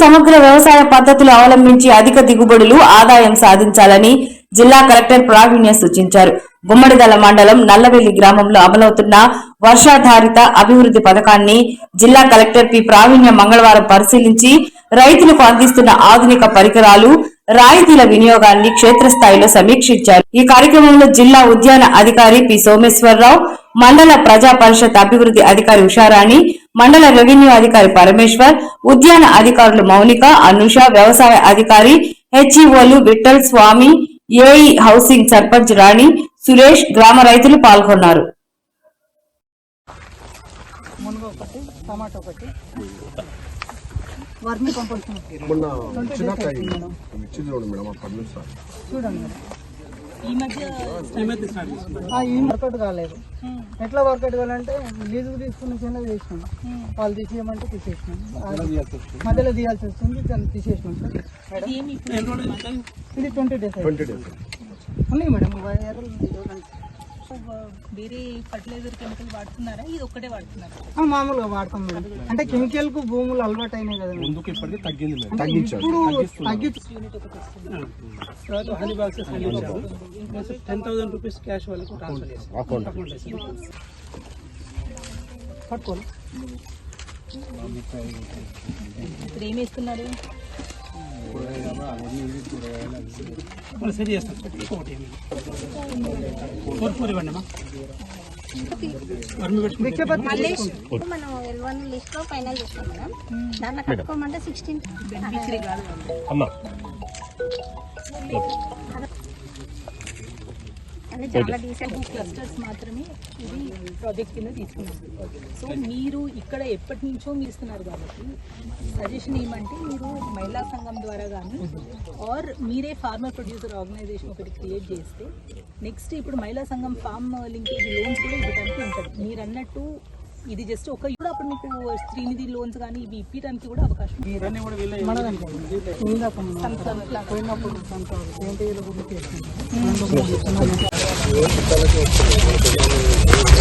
సమగ్ర వ్యవసాయ పద్ధతులు అవలంబించి అధిక దిగుబడులు ఆదాయం సాధించాలని జిల్లా కలెక్టర్ ప్రావీణ్య సూచించారు. గుమ్మడిదల మండలం నల్లవెల్లి గ్రామంలో అమలవుతున్న వర్షాధారిత అభివృద్ధి పథకాన్ని జిల్లా కలెక్టర్ పి ప్రావీణ్య మంగళవారం పరిశీలించి రైతులకు అందిస్తున్న ఆధునిక పరికరాలు, రాయితీల వినియోగాన్ని క్షేత్రస్థాయిలో సమీక్షించారు. ఈ కార్యక్రమంలో జిల్లా ఉద్యాన అధికారి పి సోమేశ్వరరావు, మండల ప్రజా పరిషత్ అభివృద్ధి అధికారి ఉషారాణి, మండల రెవెన్యూ అధికారి పరమేశ్వర్, ఉద్యాన అధికారులు మౌనిక, అనుష, వ్యవసాయ అధికారి హెచ్ఈఓలు విఠల్ స్వామి, ఏఈ హౌసింగ్ సర్పంచ్ రాణి, సురేష్, గ్రామ రైతులు పాల్గొన్నారు. వర్కౌట్ కాలేదు. ఎట్లా వర్కౌట్ కావాలంటే లీజు తీసుకుని చిన్న చేసినాం, వాళ్ళు తీసేయమంటే తీసేసినాం, మధ్యలో తీయాల్సి వస్తుంది, తీసేసినాం సార్. ఇది 20 days ఉన్నాయి మేడం. వేరే ఫర్టిలైజర్ కెమికల్ వాడుతున్నారా? ఇది ఒక్కటే వాడుతున్నారా? మామూలుగా వాడతాం మేడం. అంటే కెమికల్ కు భూములు అలవాటు అయినాయి కదా, ఇప్పుడు తగ్గించు. 10,000 రూపీస్ క్యాష్ వాళ్ళకు ట్రాన్స్ఫర్ చేస్తాం. ఇప్పుడు ఏం వేస్తున్నారు? సరి చేస్తాం. మనం L1 లిస్ట్ లో ఫైనల్ చేస్తాం మేడం. దాంట్లో కట్టుకోమంటే 16 చాలా డీసెంట్ క్లస్టర్స్ మాత్రమే ఇది ప్రాజెక్ట్ కింద తీసుకున్నారు. సో మీరు ఇక్కడ ఎప్పటి నుంచో మీరు ఇస్తున్నారు కాబట్టి సజెషన్ ఏమంటే మీరు మహిళా సంఘం ద్వారా కానీ ఆర్ మీరే ఫార్మర్ ప్రొడ్యూసర్ ఆర్గనైజేషన్ ఒకటి క్రియేట్ చేస్తే నెక్స్ట్ ఇప్పుడు మహిళా సంఘం ఫార్మ్ లింకేజ్ లోన్స్ కూడా ఇవ్వడానికి ఉంటుంది. మీరు అన్నట్టు ఇది జస్ట్ ఒక ఇప్పుడు అప్పుడు మీకు శ్రీనిధి లోన్స్ కానీ ఇవి ఇప్పడానికి కూడా అవకాశం పోయినప్పుడు